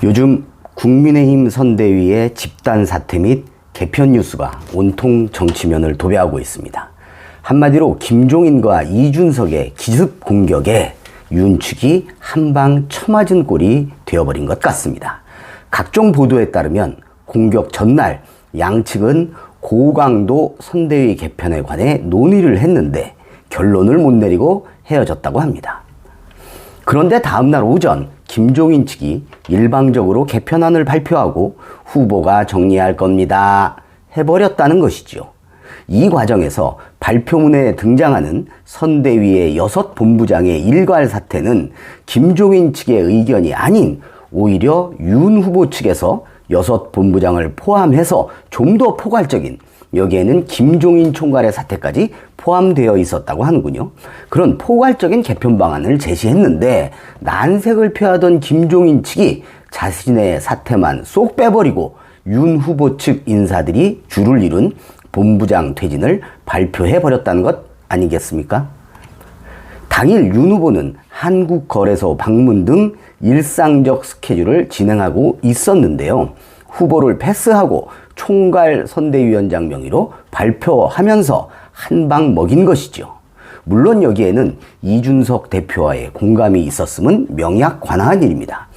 요즘 국민의힘 선대위의 집단 사퇴 및 개편 뉴스가 온통 정치면을 도배하고 있습니다. 한마디로 김종인과 이준석의 기습 공격에 윤 측이 한방 쳐맞은 꼴이 되어버린 것 같습니다. 각종 보도에 따르면 공격 전날 양측은 고강도 선대위 개편에 관해 논의를 했는데 결론을 못 내리고 헤어졌다고 합니다. 그런데 다음날 오전 김종인 측이 일방적으로 개편안을 발표하고 후보가 정리할 겁니다 해버렸다는 것이죠. 이 과정에서 발표문에 등장하는 선대위의 6 본부장의 일괄 사퇴는 김종인 측의 의견이 아닌 오히려 윤 후보 측에서 6 본부장을 포함해서 좀 더 포괄적인, 여기에는 김종인 총괄의 사퇴까지 포함되어 있었다고 하는군요. 그런 포괄적인 개편 방안을 제시했는데 난색을 표하던 김종인 측이 자신의 사퇴만 쏙 빼버리고 윤 후보 측 인사들이 줄을 이룬 본부장 퇴진을 발표해버렸다는 것 아니겠습니까? 당일 윤 후보는 한국거래소 방문 등 일상적 스케줄을 진행하고 있었는데요. 후보를 패스하고 총괄 선대위원장 명의로 발표하면서 한 방 먹인 것이죠. 물론 여기에는 이준석 대표와의 공감이 있었음은 명약관화한 일입니다.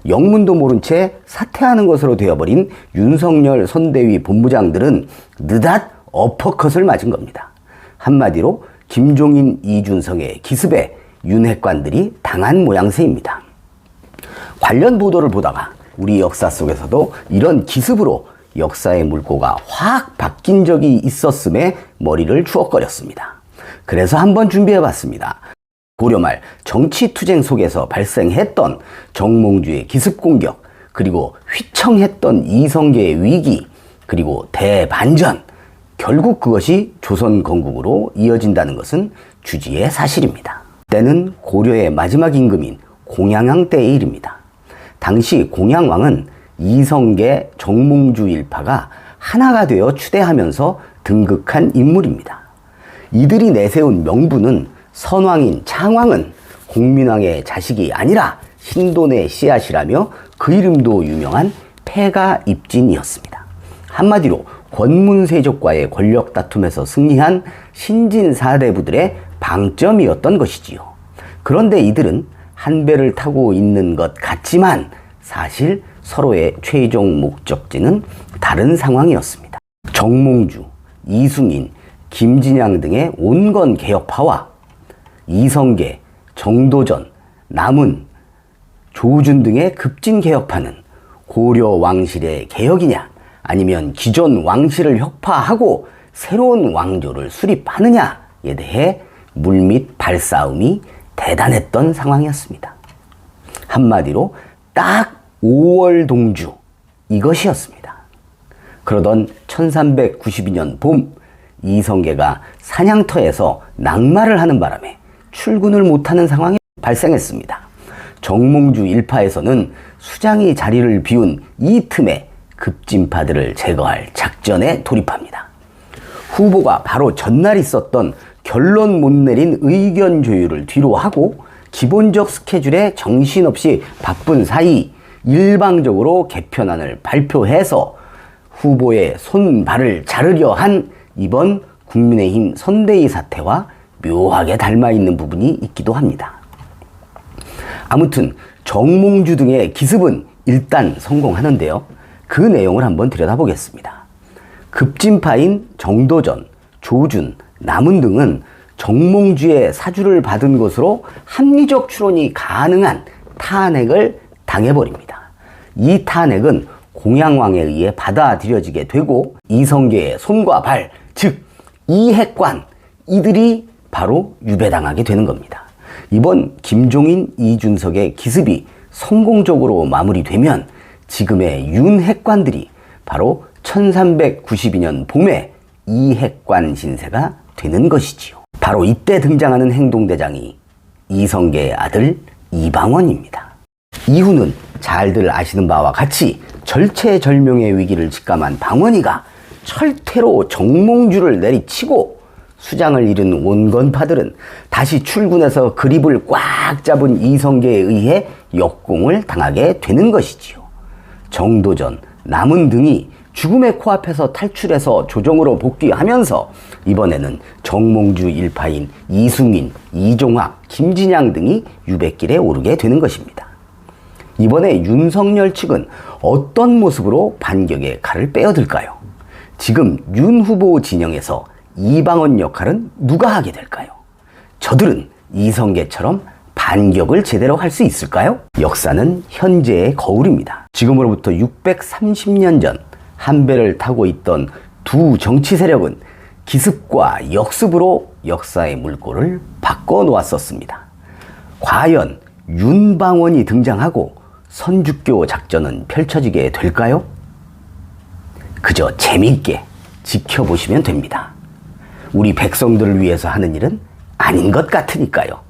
영문도 모른 채 사퇴하는 것으로 되어버린 윤석열 선대위 본부장들은 느닷 어퍼컷을 맞은 겁니다. 한마디로 김종인, 이준석의 기습에 윤핵관들이 당한 모양새입니다. 관련 보도를 보다가 우리 역사 속에서도 이런 기습으로 역사의 물꼬가 확 바뀐 적이 있었음에 머리를 추억거렸습니다. 그래서 한번 준비해봤습니다. 고려말 정치투쟁 속에서 발생했던 정몽주의 기습공격, 그리고 휘청했던 이성계의 위기, 그리고 대반전, 결국 그것이 조선 건국으로 이어진다는 것은 주지의 사실입니다. 때는 고려의 마지막 임금인 공양왕 때의 일입니다. 당시 공양왕은 이성계, 정몽주 일파가 하나가 되어 추대하면서 등극한 인물입니다. 이들이 내세운 명분은 선왕인 창왕은 공민왕의 자식이 아니라 신돈의 씨앗이라며 그 이름도 유명한 폐가입진이었습니다. 한마디로 권문세족과의 권력 다툼에서 승리한 신진 사대부들의 방점이었던 것이지요. 그런데 이들은 한 배를 타고 있는 것 같지만 사실 서로의 최종 목적지는 다른 상황이었습니다. 정몽주, 이순인, 김진양 등의 온건 개혁파와 이성계, 정도전, 남은, 조준 등의 급진 개혁파는 고려 왕실의 개혁이냐 아니면 기존 왕실을 혁파하고 새로운 왕조를 수립하느냐에 대해 물밑 발싸움이 대단했던 상황이었습니다. 한마디로 딱 5월 동주, 이것이었습니다. 그러던 1392년 봄, 이성계가 사냥터에서 낙마를 하는 바람에 출근을 못하는 상황이 발생했습니다. 정몽주 일파에서는 수장이 자리를 비운 이 틈에 급진파들을 제거할 작전에 돌입합니다. 후보가 바로 전날 있었던 결론 못 내린 의견 조율을 뒤로 하고 기본적 스케줄에 정신없이 바쁜 사이 일방적으로 개편안을 발표해서 후보의 손발을 자르려 한 이번 국민의힘 선대위 사태와 묘하게 닮아있는 부분이 있기도 합니다. 아무튼 정몽주 등의 기습은 일단 성공하는데요. 그 내용을 한번 들여다보겠습니다. 급진파인 정도전, 조준, 남은 등은 정몽주의 사주를 받은 것으로 합리적 추론이 가능한 탄핵을 당해버립니다. 이 탄핵은 공양왕에 의해 받아들여지게 되고 이성계의 손과 발, 즉 이핵관, 이들이 바로 유배당하게 되는 겁니다. 이번 김종인, 이준석의 기습이 성공적으로 마무리되면 지금의 윤핵관들이 바로 1392년 봄에 이핵관 신세가 되는 것이지요. 바로 이때 등장하는 행동대장이 이성계의 아들 이방원입니다. 이후는 잘들 아시는 바와 같이 절체절명의 위기를 직감한 방원이가 철퇴로 정몽주를 내리치고 수장을 잃은 온건파들은 다시 출군해서 그립을 꽉 잡은 이성계에 의해 역공을 당하게 되는 것이지요. 정도전, 남은 등이 죽음의 코앞에서 탈출해서 조정으로 복귀하면서 이번에는 정몽주 일파인 이승인, 이종학, 김진양 등이 유배길에 오르게 되는 것입니다. 이번에 윤석열 측은 어떤 모습으로 반격의 칼을 빼어들까요? 지금 윤 후보 진영에서 이방원 역할은 누가 하게 될까요? 저들은 이성계처럼 반격을 제대로 할 수 있을까요? 역사는 현재의 거울입니다. 지금으로부터 630년 전 한 배를 타고 있던 두 정치 세력은 기습과 역습으로 역사의 물꼬를 바꿔놓았었습니다. 과연 윤방원이 등장하고 선주교 작전은 펼쳐지게 될까요? 그저 재미있게 지켜보시면 됩니다. 우리 백성들을 위해서 하는 일은 아닌 것 같으니까요.